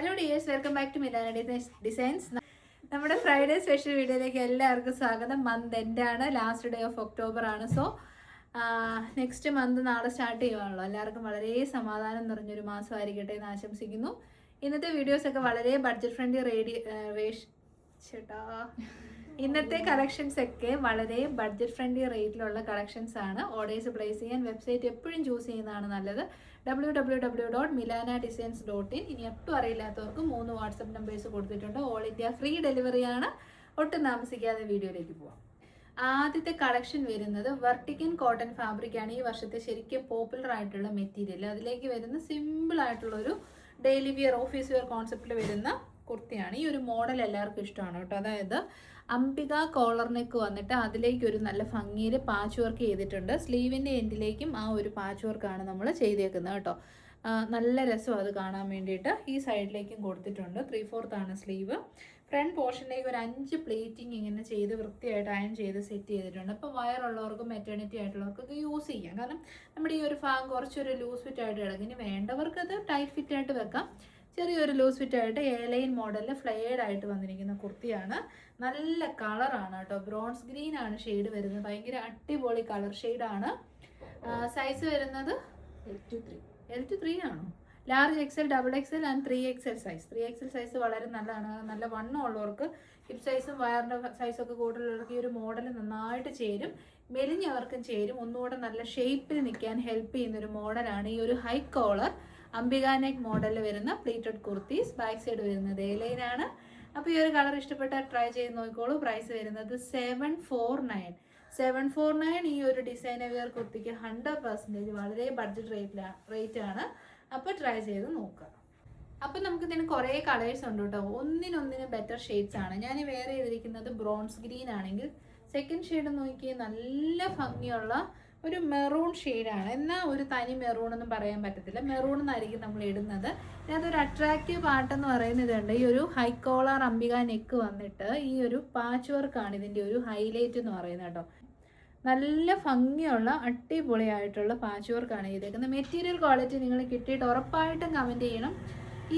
Hello dears, welcome back to Milana designs. നമ്മുടെ Friday special വീഡിയോയിലേക്ക് എല്ലാവർക്കും സ്വാഗതം. മന്ത് എൻഡ് ആണ്, ലാസ്റ്റ് ഡേ ഓഫ് ഒക്ടോബർ ആണ്. സോ നെക്സ്റ്റ് മന്ത് നാളെ സ്റ്റാർട്ട് ചെയ്യുവാണല്ലോ. എല്ലാവർക്കും വളരെ സമാധാനം നിറഞ്ഞൊരു മാസമായിരിക്കട്ടെ എന്ന് ആശംസിക്കുന്നു. ഇന്നത്തെ വീഡിയോസൊക്കെ വളരെ ബഡ്ജറ്റ് ഫ്രണ്ട്ലി ഇന്നത്തെ കളക്ഷൻസ് ഒക്കെ വളരെ ബഡ്ജറ്റ് ഫ്രണ്ട്ലി റേറ്റിലുള്ള കളക്ഷൻസ് ആണ്. ഓർഡേഴ്സ് പ്ലേസ് ചെയ്യാൻ വെബ്സൈറ്റ് എപ്പോഴും ചൂസ് ചെയ്യുന്നതാണ് നല്ലത്. www.milanadesigns.in. ഇനി ഒട്ടും അറിയില്ലാത്തവർക്ക് 3 വാട്സപ്പ് നമ്പേഴ്സ് കൊടുത്തിട്ടുണ്ട്. ഓൾ ഇന്ത്യ ഫ്രീ ഡെലിവറിയാണ്. ഒട്ടും താമസിക്കാതെ വീഡിയോയിലേക്ക് പോവാം. ആദ്യത്തെ കളക്ഷൻ വരുന്നത് വെർട്ടിക്കൻ കോട്ടൺ ഫാബ്രിക് ആണ്. ഈ വർഷത്തെ ശരിക്കും പോപ്പുലർ ആയിട്ടുള്ള മെറ്റീരിയൽ. അതിലേക്ക് വരുന്ന സിമ്പിൾ ആയിട്ടുള്ളൊരു ഡെയിലി വിയർ, ഓഫീസ് വെയർ കോൺസെപ്റ്റിൽ വരുന്ന കുർത്തിയാണ്. ഈ ഒരു മോഡൽ എല്ലാവർക്കും ഇഷ്ടമാണ് കേട്ടോ. അതായത് അംബിക കോളർ നെക്ക് വന്നിട്ട് അതിലേക്ക് ഒരു നല്ല ഭംഗിയിൽ പാച്ച് വർക്ക് ചെയ്തിട്ടുണ്ട്. സ്ലീവിൻ്റെ എൻഡിലേക്കും ആ ഒരു പാച്ച് വർക്കാണ് നമ്മൾ ചെയ്തേക്കുന്നത് കേട്ടോ. നല്ല രസം അത് കാണാൻ വേണ്ടിയിട്ട്. ഈ സൈഡിലേക്കും കൊടുത്തിട്ടുണ്ട്. 3/4 ആണ് സ്ലീവ്. ഫ്രണ്ട് പോർഷനിലേക്ക് ഒരു 5 പ്ലേറ്റിംഗ് ഇങ്ങനെ ചെയ്ത് വൃത്തിയായിട്ട് അയൺ ചെയ്ത് സെറ്റ് ചെയ്തിട്ടുണ്ട്. അപ്പോൾ വയറുള്ളവർക്കും മെറ്റേണിറ്റി ആയിട്ടുള്ളവർക്കൊക്കെ യൂസ് ചെയ്യാം. കാരണം നമ്മുടെ ഈ ഒരു ഭാഗം കുറച്ചൊരു ലൂസ് ഫിറ്റ് ആയിട്ട് കിടക്കും. ഇനി വേണ്ടവർക്ക് അത് ടൈറ്റ് ഫിറ്റ് ആയിട്ട് വെക്കാം. ചെറിയൊരു ലൂസ് ഫിറ്റ് ആയിട്ട് എയർലൈൻ മോഡലിൽ ഫ്ലെയർഡ് ആയിട്ട് വന്നിരിക്കുന്ന കുർത്തിയാണ്. നല്ല കളറാണ് കേട്ടോ. ബ്രോൺസ് ഗ്രീൻ ആണ് ഷെയ്ഡ് വരുന്നത്. ഭയങ്കര അടിപൊളി കളർ ഷെയ്ഡാണ്. സൈസ് വരുന്നത് L to 3 ആണോ? Large XL, XXL and 3XL size. 3XL size വളരെ നല്ലതാണ്. നല്ല വണ്ണം ഉള്ളവർക്ക്, ഹിപ്പ് സൈസും വയറിൻ്റെ സൈസൊക്കെ കൂടുതലുള്ളവർക്ക് ഈ ഒരു മോഡൽ നന്നായിട്ട് ചേരും. മെലിഞ്ഞവർക്കും ചേരും. ഒന്നുകൂടെ നല്ല ഷേപ്പിൽ നിൽക്കാൻ ഹെൽപ്പ് ചെയ്യുന്നൊരു മോഡലാണ് ഈ ഒരു ഹൈ കോളർ അംബിക നെക്ക് മോഡലിൽ വരുന്ന പ്ലീറ്റഡ് കുർത്തീസ്. ബാക്ക് സൈഡ് വരുന്നത് എയർലൈൻ ആണ്. അപ്പോൾ ഈ ഒരു കളർ ഇഷ്ടപ്പെട്ടാൽ ട്രൈ ചെയ്ത് നോക്കിക്കോളൂ. പ്രൈസ് വരുന്നത് 749. ഈ ഒരു ഡിസൈനർ വെയർ കുർത്തിക്ക് 100% വളരെ ബഡ്ജറ്റ് റേറ്റ് ആണ്. അപ്പോൾ ട്രൈ ചെയ്ത് നോക്കുക. അപ്പം നമുക്ക് ഇതിന് കുറേ കളേഴ്സ് ഉണ്ട് കേട്ടോ. ഒന്നിനൊന്നിന് ബെറ്റർ ഷെയ്ഡ്സ് ആണ്. ഞാൻ വേറെ ചെയ്തിരിക്കുന്നത് ബ്രോൺസ് ഗ്രീൻ ആണെങ്കിൽ സെക്കൻഡ് ഷെയ്ഡ് നോക്കിയാൽ നല്ല ഭംഗിയുള്ള ഒരു മെറൂൺ ഷെയ്ഡാണ്. എന്നാൽ ഒരു തനി മെറൂൺ ഒന്നും പറയാൻ പറ്റത്തില്ല. മെറൂൺ എന്നായിരിക്കും നമ്മൾ ഇടുന്നത്. ഇതിനകത്തൊരു അട്രാക്റ്റീവ് പാർട്ടെന്ന് പറയുന്നതുണ്ട്. ഈ ഒരു ഹൈ കോളർ അംബിക നെക്ക് വന്നിട്ട് ഈ ഒരു പാച്ച് വർക്കാണ് ഇതിൻ്റെ ഒരു ഹൈലൈറ്റ് എന്ന് പറയുന്നത് കേട്ടോ. നല്ല ഭംഗിയുള്ള അടിപൊളിയായിട്ടുള്ള പാച്ച് വർക്കാണ് ചെയ്തേക്കുന്നത്. മെറ്റീരിയൽ ക്വാളിറ്റി നിങ്ങൾ കിട്ടിയിട്ട് ഉറപ്പായിട്ടും കമൻറ്റ് ചെയ്യണം.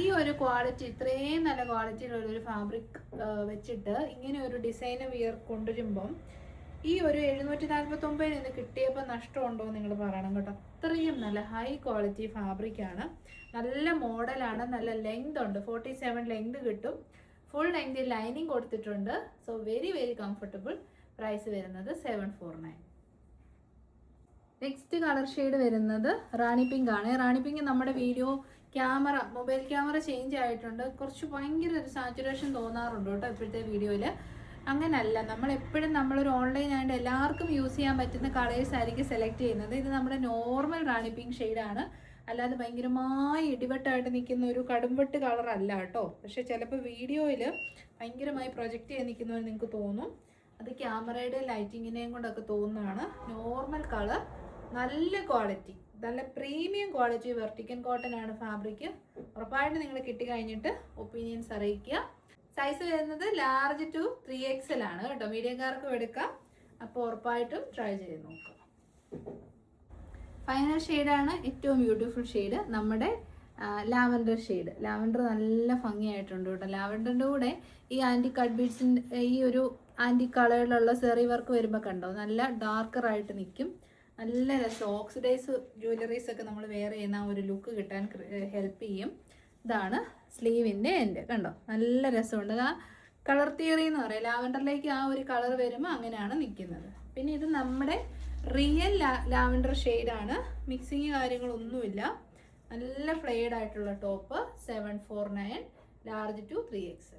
ഈ ഒരു ക്വാളിറ്റി, ഇത്രയും നല്ല ക്വാളിറ്റിയിലുള്ളൊരു ഫാബ്രിക് വെച്ചിട്ട് ഇങ്ങനെ ഒരു ഡിസൈനർ വിയർ കൊണ്ടുവരുമ്പം ഈ ഒരു 749 നിന്ന് കിട്ടിയപ്പോൾ നഷ്ടമുണ്ടോ എന്ന് നിങ്ങൾ പറയണം കേട്ടോ. അത്രയും നല്ല ഹൈ ക്വാളിറ്റി ഫാബ്രിക്കാണ്. നല്ല മോഡലാണ്. നല്ല ലെങ്ത് ഉണ്ട്. 47 ലെങ്ത് കിട്ടും. ഫുൾ ലെങ്ത് ലൈനിങ് കൊടുത്തിട്ടുണ്ട്. So very very comfortable. Price വരുന്നത് 749. നെക്സ്റ്റ് കളർ ഷെയ്ഡ് വരുന്നത് റാണി പിങ്ക് ആണ്. റാണി പിങ്ക് നമ്മുടെ വീഡിയോ മൊബൈൽ ക്യാമറ ചേഞ്ച് ആയിട്ടുണ്ട്. കുറച്ച് ഭയങ്കര ഒരു സാച്ചുറേഷൻ തോന്നാറുണ്ട് കേട്ടോ ഇപ്പോഴത്തെ വീഡിയോയിൽ. അങ്ങനല്ല, നമ്മളെപ്പോഴും നമ്മളൊരു ഓൺലൈൻ ആയതുകൊണ്ട് എല്ലാവർക്കും യൂസ് ചെയ്യാൻ പറ്റുന്ന കളേഴ്സ് ആയിരിക്കും സെലക്ട് ചെയ്യുന്നത്. ഇത് നമ്മുടെ നോർമൽ റാണി പിങ്ക് ഷെയ്ഡാണ്. അല്ലാതെ ഭയങ്കരമായി ഇടിവെട്ടായിട്ട് നിൽക്കുന്ന ഒരു കടുംവെട്ട് കളർ അല്ല കേട്ടോ. പക്ഷേ ചിലപ്പോൾ വീഡിയോയിൽ ഭയങ്കരമായി പ്രൊജക്റ്റ് ചെയ്ത് നിൽക്കുന്നവർ നിങ്ങൾക്ക് തോന്നും. അത് ക്യാമറയുടെ ലൈറ്റിങ്ങിനെയും കൊണ്ടൊക്കെ തോന്നുന്നതാണ്. നോർമൽ കളർ, നല്ല ക്വാളിറ്റി, നല്ല പ്രീമിയം ക്വാളിറ്റി വെർട്ടിക്കൻ കോട്ടൺ ആണ് ഫാബ്രിക്. ഉറപ്പായിട്ട് നിങ്ങൾ കിട്ടിക്കഴിഞ്ഞിട്ട് ഒപ്പീനിയൻസ് അറിയിക്കുക. സൈസ് വരുന്നത് ലാർജ് ടു 3XL ആണ് കേട്ടോ. മീഡിയംകാർക്കും എടുക്കാം. അപ്പോൾ ഉറപ്പായിട്ടും ട്രൈ ചെയ്ത് നോക്കുക. ഫൈനൽ ഷെയ്ഡാണ് ഏറ്റവും ബ്യൂട്ടിഫുൾ ഷെയ്ഡ്, നമ്മുടെ ലാവൻഡർ ഷെയ്ഡ്. ലാവൻഡർ നല്ല ഭംഗിയായിട്ടുണ്ട് കേട്ടോ. ലാവൻഡറിൻ്റെ കൂടെ ഈ ആൻറ്റി കട്ട് ബീഡ്സിൻ്റെ ഈ ഒരു ആൻറ്റി കളറിലുള്ള സെറി വർക്ക് വരുമ്പോൾ കണ്ടോ, നല്ല ഡാർക്കറായിട്ട് നിൽക്കും. നല്ല രസം. ഓക്സിഡൈസ് ജ്വല്ലറീസ് ഒക്കെ നമ്മൾ വെയർ ചെയ്യുന്ന ആ ഒരു ലുക്ക് കിട്ടാൻ ഹെൽപ്പ് ചെയ്യും. ഇതാണ് സ്ലീവിൻ്റെ എൻഡ്. കണ്ടോ, നല്ല രസമുണ്ട്. ആ കളർ തിയറി എന്ന് പറയും. ലാവൻഡറിലേക്ക് ആ ഒരു കളർ വരുമ്പോൾ അങ്ങനെയാണ് നിൽക്കുന്നത്. പിന്നെ ഇത് നമ്മുടെ റിയൽ ലാവൻഡർ ഷെയ്ഡാണ്. മിക്സിങ് കാര്യങ്ങളൊന്നുമില്ല. നല്ല ഫ്ലെയർഡ് ആയിട്ടുള്ള ടോപ്പ്. 749, large to 3XL.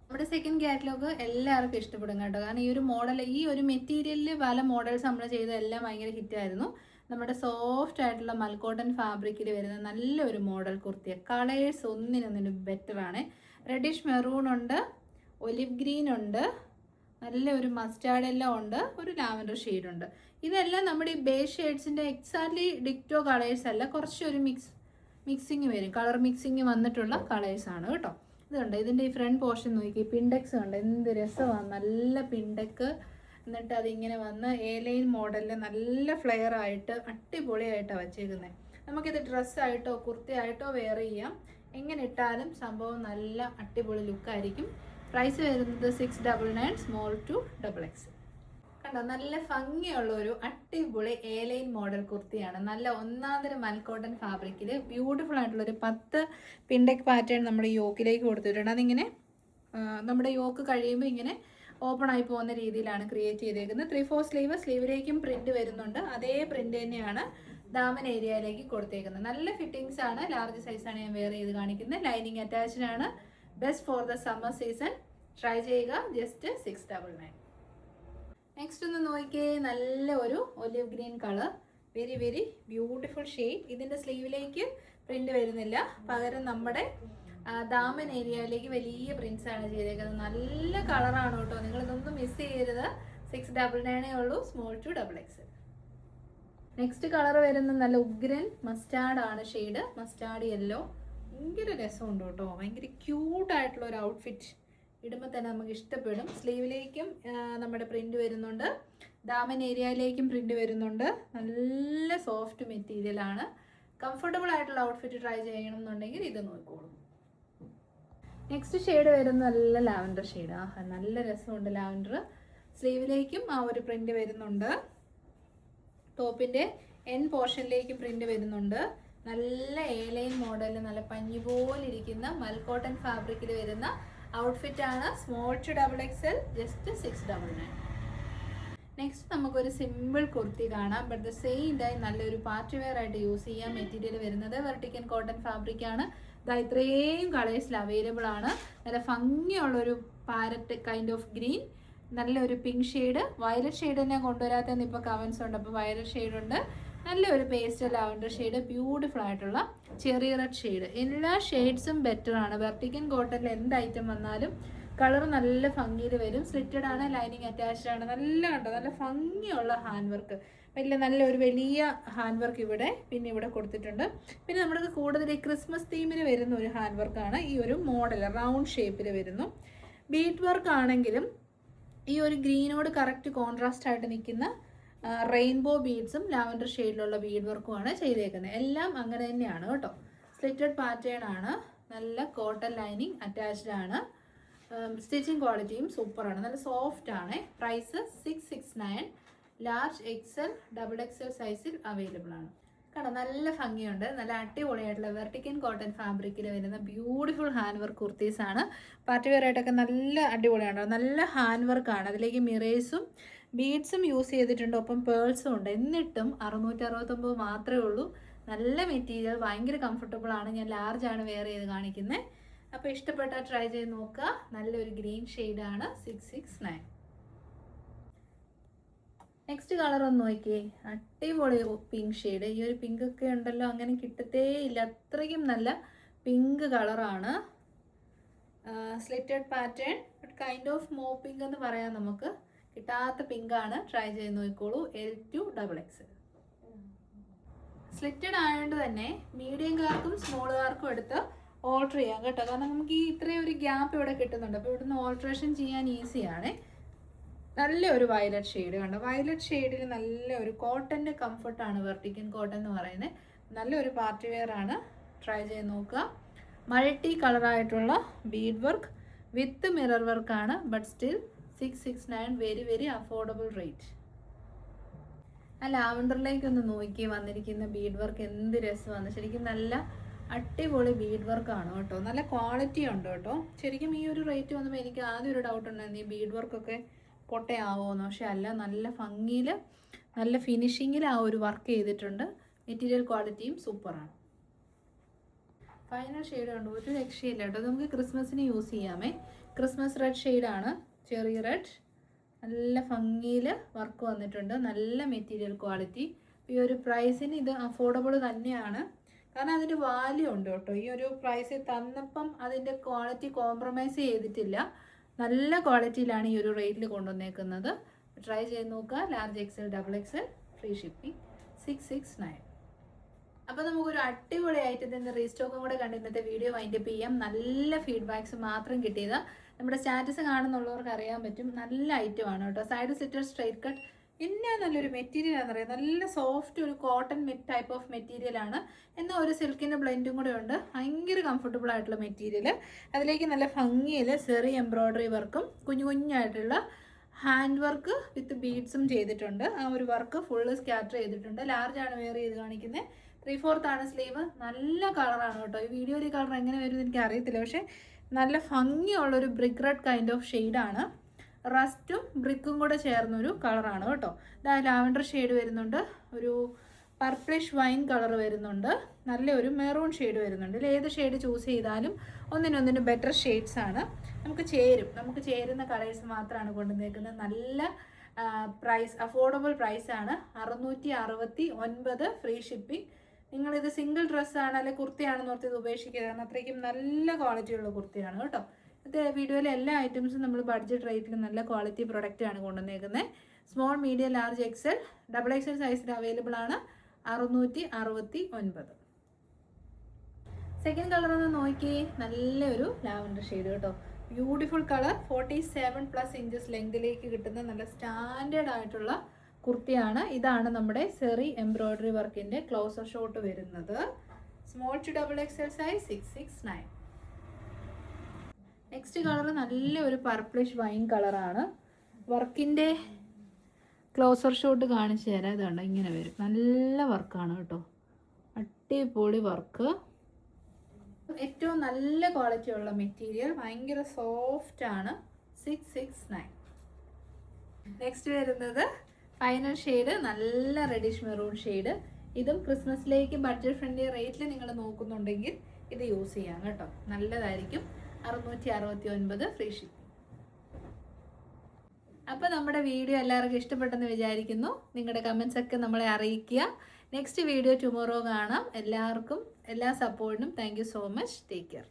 നമ്മുടെ സെക്കൻഡ് കാറ്റലോഗ് എല്ലാവർക്കും ഇഷ്ടപ്പെടും കേട്ടോ. കാരണം ഈ ഒരു മോഡൽ, ഈ ഒരു മെറ്റീരിയലിൽ പല മോഡൽസ് നമ്മൾ ചെയ്തതെല്ലാം ഭയങ്കര ഹിറ്റായിരുന്നു. നമ്മുടെ സോഫ്റ്റ് ആയിട്ടുള്ള മൽക്കോട്ടൺ ഫാബ്രിക്കിൽ വരുന്ന നല്ലൊരു മോഡൽ കുർത്തിയ. കളേഴ്സ് ഒന്നിനൊന്നിനും ബെറ്ററാണ്. റെഡിഷ് മെറൂൺ ഉണ്ട്, ഒലിവ് ഗ്രീൻ ഉണ്ട്, നല്ലൊരു മസ്റ്റാർഡ് എല്ലാം ഉണ്ട്, ഒരു ലാവൻഡർ ഷെയ്ഡുണ്ട്. ഇതെല്ലാം നമ്മുടെ ഈ ബേസ് ഷെയ്ഡ്സിൻ്റെ എക്സാക്ട്ലി ഡിക്റ്റോ കളേഴ്സ് അല്ല. കുറച്ചൊരു മിക്സിങ് വരും. കളർ മിക്സിങ് വന്നിട്ടുള്ള കളേഴ്സാണ് കേട്ടോ. ഇതുണ്ട്. ഇതിൻ്റെ ഈ ഫ്രണ്ട് പോർഷൻ നോക്കി, പിൻഡെക്സ് ഉണ്ട്. എന്ത് രസമാണ്. നല്ല പിൻഡെക്ക്. എന്നിട്ട് അതിങ്ങനെ വന്ന് എയർലൈൻ മോഡലിൽ നല്ല ഫ്ലെയർ ആയിട്ട് അടിപൊളിയായിട്ടാണ് വച്ചേക്കുന്നത്. നമുക്കിത് ഡ്രസ്സായിട്ടോ കുർത്തിയായിട്ടോ വെയർ ചെയ്യാം. എങ്ങനെ ഇട്ടാലും സംഭവം നല്ല അടിപൊളി ലുക്കായിരിക്കും. പ്രൈസ് വരുന്നത് 699, സ്മോൾ ടു XXL. കണ്ടോ, നല്ല ഭംഗിയുള്ള ഒരു അടിപൊളി എ-ലൈൻ മോഡൽ കുർത്തിയാണ്. നല്ല ഒന്നാന്തര മൽക്കോട്ടൺ ഫാബ്രിക്കിൽ ബ്യൂട്ടിഫുൾ ആയിട്ടുള്ളൊരു 10 പിൻഡെക്ക് പാറ്റേൺ നമ്മുടെ യോക്കിലേക്ക് കൊടുത്തിട്ടുണ്ട്. അതിങ്ങനെ നമ്മുടെ യോക്ക് കഴിയുമ്പോൾ ഇങ്ങനെ ഓപ്പൺ ആയി പോകുന്ന രീതിയിലാണ് ക്രിയേറ്റ് ചെയ്തേക്കുന്നത്. 3/4 സ്ലീവ്, സ്ലീവിലേക്കും പ്രിന്റ് വരുന്നുണ്ട്. അതേ പ്രിന്റ് തന്നെയാണ് ദാമൻ ഏരിയയിലേക്ക് കൊടുത്തേക്കുന്നത്. നല്ല ഫിറ്റിങ്സ് ആണ്. ലാർജ് സൈസാണ് ഞാൻ വെയർ ചെയ്ത് കാണിക്കുന്നത്. ലൈനിങ് അറ്റാച്ച്ഡ് ആണ്. Best for the summer season. Try ചെയ്യുക. ജസ്റ്റ് 699. നെക്സ്റ്റ് ഒന്ന് നോക്കിയേ, നല്ല ഒരു olive green colour, very very beautiful shade. ഇതിൻ്റെ സ്ലീവിലേക്ക് പ്രിന്റ് വരുന്നില്ല, പകരം നമ്മുടെ ദാമൻ ഏരിയയിലേക്ക് വലിയ പ്രിന്റ്സ് ആണ് ചെയ്തേക്കുന്നത്. നല്ല കളറാണ് കേട്ടോ, നിങ്ങളിതൊന്നും മിസ് ചെയ്യരുത്. 699 ഉള്ളൂ, small to XXL. Next colour വരുന്നത് നല്ല ഉഗ്രൻ മസ്റ്റാർഡ് ആണ് ഷെയ്ഡ്, മസ്റ്റാർഡ് യെല്ലോ. ഭയങ്കര രസമുണ്ട് കേട്ടോ, ഭയങ്കര ക്യൂട്ടായിട്ടുള്ള ഒരു ഔട്ട്ഫിറ്റ്. ഇടുമ്പോൾ തന്നെ നമുക്ക് ഇഷ്ടപ്പെടും. സ്ലീവിലേക്കും നമ്മുടെ പ്രിന്റ് വരുന്നുണ്ട്, ദാമൻ ഏരിയയിലേക്കും പ്രിന്റ് വരുന്നുണ്ട്. നല്ല സോഫ്റ്റ് മെറ്റീരിയലാണ്. കംഫർട്ടബിൾ ആയിട്ടുള്ള ഔട്ട്ഫിറ്റ് ട്രൈ ചെയ്യണം എന്നുണ്ടെങ്കിൽ ഇത് നോക്കിക്കോളൂ. നെക്സ്റ്റ് ഷെയ്ഡ് വരുന്നത് നല്ല ലാവൻഡർ ഷെയ്ഡ്. നല്ല രസമുണ്ട് ലാവൻഡർ. സ്ലീവിലേക്കും ആ ഒരു പ്രിന്റ് വരുന്നുണ്ട്, ടോപ്പിൻ്റെ എൻ പോർഷനിലേക്കും പ്രിന്റ് വരുന്നുണ്ട്. നല്ല എ-ലൈൻ മോഡൽ, നല്ല പഞ്ഞി പോലെ ഇരിക്കുന്ന മൽക്കോട്ടൺ ഫാബ്രിക്കിൽ വരുന്ന ഔട്ട്ഫിറ്റ് ആണ്. Small to XXL, just 699. Next നമുക്കൊരു സിമ്പിൾ കുർത്തി കാണാം. ബട്ട് ദ സെയിം ടൈം നല്ലൊരു പാർട്ടി വെയർ ആയിട്ട് യൂസ് ചെയ്യാം. മെറ്റീരിയൽ വരുന്നത് വെർട്ടിക്കൻ കോട്ടൺ ഫാബ്രിക് ആണ്. ഇത്രയും കളേഴ്സിൽ അവൈലബിൾ ആണ്. നല്ല ഭംഗിയുള്ളൊരു പാരറ്റ് കൈൻഡ് ഓഫ് ഗ്രീൻ, നല്ലൊരു പിങ്ക് ഷെയ്ഡ്, വയലറ്റ് ഷെയ്ഡ് തന്നെ കൊണ്ടുവരാത്തതെന്ന് ഇപ്പോൾ കമൻസ് ഉണ്ട്. അപ്പോൾ വയലറ്റ് ഷെയ്ഡ് ഉണ്ട്, നല്ലൊരു പേസ്റ്റൽ ലാവൻഡർ ഷെയ്ഡ്, ബ്യൂട്ടിഫുൾ ആയിട്ടുള്ള ചെറിയ റെഡ് ഷെയ്ഡ്. എല്ലാ ഷെയ്ഡ്സും ബെറ്റർ ആണ്. വെർട്ടിക്കൻ കോട്ടണിൽ എന്ത് ഐറ്റം വന്നാലും കളർ നല്ല ഭംഗിയിൽ വരും. സ്ലിറ്റഡ് ആണ്, ലൈനിങ് അറ്റാച്ച്ഡ് ആണ്. നല്ല കണ്ടോ, നല്ല ഭംഗിയുള്ള ഹാൻഡ് വർക്ക്, നല്ലൊരു വലിയ ഹാൻഡ് വർക്ക് ഇവിടെ പിന്നെ ഇവിടെ കൊടുത്തിട്ടുണ്ട്. പിന്നെ നമ്മുടെ കൂടുതൽ ഈ ക്രിസ്മസ് തീമിന് വരുന്ന ഒരു ഹാൻഡ് വർക്കാണ്. ഈ ഒരു മോഡൽ റൗണ്ട് ഷേപ്പിൽ വരുന്നു. ബീഡ് വർക്ക് ആണെങ്കിലും ഈ ഒരു ഗ്രീനോട് കറക്റ്റ് കോൺട്രാസ്റ്റ് ആയിട്ട് നിൽക്കുന്ന റെയിൻബോ ബീഡ്സും ലാവൻഡർ ഷെയ്ഡിലുള്ള ബീഡ് വർക്കുമാണ് ചെയ്തേക്കുന്നത്. എല്ലാം അങ്ങനെ തന്നെയാണ് കേട്ടോ. സ്ലിറ്റഡ് പാറ്റേൺ ആണ്, നല്ല കോട്ടൺ ലൈനിങ് അറ്റാച്ച്ഡ് ആണ്. സ്റ്റിച്ചിങ് ക്വാളിറ്റിയും സൂപ്പറാണ്, നല്ല സോഫ്റ്റ് ആണ്. പ്രൈസ് 669, ലാർജ് XL, XXL സൈസിൽ അവൈലബിൾ ആണ്. കാരണം നല്ല ഭംഗിയുണ്ട്, നല്ല അടിപൊളിയായിട്ടുള്ള വെർട്ടിക്കൻ കോട്ടൺ ഫാബ്രിക്കിൽ വരുന്ന ബ്യൂട്ടിഫുൾ ഹാൻഡ് വർക്ക് കുർത്തീസ് ആണ്. പാർട്ടി വെയർ ആയിട്ടൊക്കെ നല്ല അടിപൊളിയാണ്. നല്ല ഹാൻഡ് വർക്കാണ്, അതിലേക്ക് മിറേഴ്സും ബീഡ്സും യൂസ് ചെയ്തിട്ടുണ്ട്, ഒപ്പം പേൾസും ഉണ്ട്. എന്നിട്ടും 669 മാത്രമേ ഉള്ളൂ. നല്ല മെറ്റീരിയൽ, ഭയങ്കര കംഫർട്ടബിൾ ആണ്. ഞാൻ ലാർജ് ആണ് വെയർ ചെയ്ത് കാണിക്കുന്നത്. അപ്പോൾ ഇഷ്ടപ്പെട്ടാൽ ട്രൈ ചെയ്ത് നോക്കുക. നല്ലൊരു ഗ്രീൻ ഷെയ്ഡാണ്, 669. നെക്സ്റ്റ് കളർ ഒന്ന് നോക്കിയേ, അടിപൊളി പിങ്ക് ഷെയ്ഡ്. ഈ ഒരു പിങ്ക് ഒക്കെ ഉണ്ടല്ലോ, അങ്ങനെ കിട്ടത്തേ ഇല്ല, അത്രയ്ക്കും നല്ല പിങ്ക് കളറാണ്. Slitted pattern, but kind of മോ പിങ്ക് എന്ന് പറയാം നമുക്ക്. കിട്ടാത്ത പിങ്കാണ്, ട്രൈ ചെയ്ത് നോക്കിക്കോളൂ. L to XXL. സ്ലിറ്റഡ് ആയതുകൊണ്ട് തന്നെ മീഡിയംകാർക്കും സ്മോളുകാർക്കും എടുത്ത് ഓൾട്ടർ ചെയ്യാം കേട്ടോ. കാരണം നമുക്ക് ഈ ഇത്രയും ഒരു ഗ്യാപ്പ് ഇവിടെ കിട്ടുന്നുണ്ട്. അപ്പോൾ ഇവിടുന്ന് ഓൾട്രേഷൻ ചെയ്യാൻ ഈസിയാണ്. നല്ല ഒരു വയലറ്റ് ഷെയ്ഡ് കണ്ടോ, വയലറ്റ് ഷെയ്ഡിൽ നല്ല ഒരു കോട്ടൻ്റെ കംഫർട്ടാണ് വെർട്ടിക്കൻ കോട്ടൺ എന്ന് പറയുന്നത്. നല്ലൊരു പാർട്ടി വെയർ ആണ്, ട്രൈ ചെയ്ത് നോക്കുക. മൾട്ടി കളറായിട്ടുള്ള ബീഡ് വർക്ക് വിത്ത് മിറർ വർക്കാണ്. But still 669, very very affordable rate. ആ ലാവൻഡറിലേക്ക് ഒന്ന് നോക്കി വന്നിരിക്കുന്ന ബീഡ് വർക്ക് എന്ത് രസമാണ്. ശരിക്കും നല്ല അടിപൊളി ബീഡ് വർക്കാണ് കേട്ടോ, നല്ല ക്വാളിറ്റി ഉണ്ട് കേട്ടോ. ശരിക്കും ഈ ഒരു റേറ്റ് വന്നപ്പോൾ എനിക്ക് ആദ്യം ഒരു ഡൗട്ട് ഉണ്ടായിരുന്നു, ഈ ബീഡ് വർക്കൊക്കെ പൊട്ടയാവുമെന്ന്. പക്ഷെ അല്ല, നല്ല ഭംഗിയിൽ നല്ല ഫിനിഷിങ്ങിൽ ആ ഒരു വർക്ക് ചെയ്തിട്ടുണ്ട്. മെറ്റീരിയൽ ക്വാളിറ്റിയും സൂപ്പറാണ്. ഫൈനൽ ഷെയ്ഡ് കണ്ടു, ഒരു രക്ഷയില്ല കേട്ടോ. നമുക്ക് ക്രിസ്മസിന് യൂസ് ചെയ്യാമേ. ക്രിസ്മസ് റെഡ് ഷെയ്ഡാണ്, ചെറിയ റെഡ്. നല്ല ഭംഗിയിൽ വർക്ക് വന്നിട്ടുണ്ട്, നല്ല മെറ്റീരിയൽ ക്വാളിറ്റി. ഈ ഒരു പ്രൈസിന് ഇത് അഫോർഡബിൾ തന്നെയാണ്, കാരണം അതിൻ്റെ വാല്യൂ ഉണ്ട് കേട്ടോ. ഈ ഒരു പ്രൈസിൽ തന്നപ്പം അതിൻ്റെ ക്വാളിറ്റി കോംപ്രമൈസ് ചെയ്തിട്ടില്ല. നല്ല ക്വാളിറ്റിയിലാണ് ഈ ഒരു റേറ്റിൽ കൊണ്ടുവന്നേക്കുന്നത്. ട്രൈ ചെയ്ത് നോക്കുക. Large XL, XXL, free shipping, 669. അപ്പോൾ നമുക്കൊരു അടിപൊളി ഐറ്റത്തിൻ്റെ റീസ്റ്റോക്കും കൂടെ കണ്ട് ഇന്നത്തെ വീഡിയോ വൈൻഡപ്പ് ചെയ്യാം. നല്ല ഫീഡ്ബാക്ക്സ് മാത്രം കിട്ടിയത്. നമ്മുടെ സ്റ്റാറ്റസ് കാണുന്നുള്ളവർക്ക് അറിയാൻ പറ്റും, നല്ല ഐറ്റമാണ് കേട്ടോ. സൈഡ് സ്ലിറ്റർ സ്ട്രൈറ്റ് കട്ട് എന്നാ നല്ലൊരു മെറ്റീരിയൽ ആണെന്നറിയാം. നല്ല സോഫ്റ്റ് ഒരു കോട്ടൺ ടൈപ്പ് ഓഫ് മെറ്റീരിയലാണ്. എന്നാൽ ഒരു സിൽക്കിൻ്റെ ബ്ലെൻഡും കൂടെ ഉണ്ട്. ഭയങ്കര കംഫർട്ടബിൾ ആയിട്ടുള്ള മെറ്റീരിയൽ. അതിലേക്ക് നല്ല ഭംഗിയിൽ സെറി എംബ്രോയ്ഡറി വർക്കും കുഞ്ഞു കുഞ്ഞായിട്ടുള്ള ഹാൻഡ് വർക്ക് വിത്ത് ബീഡ്സും ചെയ്തിട്ടുണ്ട്. ആ ഒരു വർക്ക് ഫുള്ള് സ്കാറ്റർ ചെയ്തിട്ടുണ്ട്. ലാർജാണ് വെയർ ചെയ്ത് കാണിക്കുന്നത്. 3/4 ആണ് സ്ലീവ്. നല്ല കളറാണ് കേട്ടോ. ഈ വീഡിയോയിൽ ഈ കളർ എങ്ങനെ വരുമെന്ന് എനിക്ക് അറിയത്തില്ല. പക്ഷേ നല്ല ഭംഗിയുള്ളൊരു ബ്രിക്ക് റെഡ് കൈൻഡ് ഓഫ് ഷെയ്ഡാണ്. റസ്റ്റും ബ്രിക്കും കൂടെ ചേർന്നൊരു കളറാണ് കേട്ടോ. ഇതാ ലാവൻഡർ ഷെയ്ഡ് വരുന്നുണ്ട്, ഒരു പർപ്പിളിഷ് വൈൻ കളർ വരുന്നുണ്ട്, നല്ലൊരു മെറൂൺ ഷെയ്ഡ് വരുന്നുണ്ട്. ഇതിൽ ഏത് ഷെയ്ഡ് ചൂസ് ചെയ്താലും ഒന്നിനൊന്നിന് ബെറ്റർ ഷെയ്ഡ്സ് ആണ്. നമുക്ക് ചേരുന്ന കളേഴ്സ് മാത്രമാണ് കൊണ്ടുവന്നേക്കുന്നത്. നല്ല പ്രൈസ്, അഫോർഡബിൾ പ്രൈസാണ്. 669 ഫ്രീ ഷിപ്പിംഗ്. നിങ്ങളിത് സിംഗിൾ ഡ്രസ്സാണ് അല്ലെങ്കിൽ കുർത്തിയാണെന്ന് ഓർത്ത് ഇത് ഉപേക്ഷിക്കുക. കാരണം അത്രയ്ക്കും നല്ല ക്വാളിറ്റിയുള്ള കുർത്തിയാണ് കേട്ടോ. ഇത് വീഡിയോയിലെ എല്ലാ ഐറ്റംസും നമ്മൾ ബഡ്ജറ്റ് റേറ്റിൽ നല്ല ക്വാളിറ്റി പ്രൊഡക്റ്റാണ് കൊണ്ടുവന്നേക്കുന്നത്. Small, medium, large, XL, XXL സൈസിൽ അവൈലബിൾ ആണ്. 669. സെക്കൻഡ് കളർ ഒന്ന് നോക്കി, നല്ലൊരു ലാവൻഡർ ഷെയ്ഡ് കേട്ടോ. Beautiful colour. 47+ ഇഞ്ചസ് ലെങ്തിലേക്ക് കിട്ടുന്ന നല്ല സ്റ്റാൻഡേർഡ് ആയിട്ടുള്ള കുർത്തിയാണ്. ഇതാണ് നമ്മുടെ സെറി എംബ്രോയ്ഡറി വർക്കിൻ്റെ ക്ലോസർ ഷോട്ട് വരുന്നത്. Small to XXL size 669. Next colour നല്ലൊരു പർപ്പിളിഷ് വൈൻ കളറാണ്. വർക്കിൻ്റെ ക്ലോസർ ഷോട്ട് കാണിച്ചു തരാം. ഇതുണ്ട്, ഇങ്ങനെ വരും. നല്ല വർക്കാണ് കേട്ടോ, അടിപൊളി വർക്ക്. ഏറ്റവും നല്ല ക്വാളിറ്റി ഉള്ള മെറ്റീരിയൽ, ഭയങ്കര സോഫ്റ്റ് ആണ്. 669. നെക്സ്റ്റ് വരുന്നത് ഫൈനൽ ഷെയ്ഡ്, നല്ല റെഡിഷ് മെറൂൺ ഷെയ്ഡ്. ഇതും ക്രിസ്മസിലേക്ക് ബഡ്ജറ്റ് ഫ്രണ്ട്ലി റേറ്റിൽ നിങ്ങൾ നോക്കുന്നുണ്ടെങ്കിൽ ഇത് യൂസ് ചെയ്യാം കേട്ടോ, നല്ലതായിരിക്കും. 669 ഫ്രീ ഷിപ്പിംഗ്. അപ്പോൾ നമ്മുടെ വീഡിയോ എല്ലാവർക്കും ഇഷ്ടപ്പെട്ടെന്ന് വിചാരിക്കുന്നു. നിങ്ങളുടെ കമൻസ് ഒക്കെ നമ്മളെ അറിയിക്കുക. നെക്സ്റ്റ് വീഡിയോ ടുമോറോ കാണാം. എല്ലാവർക്കും എല്ലാ സപ്പോർട്ടിനും thank you so much. Take care.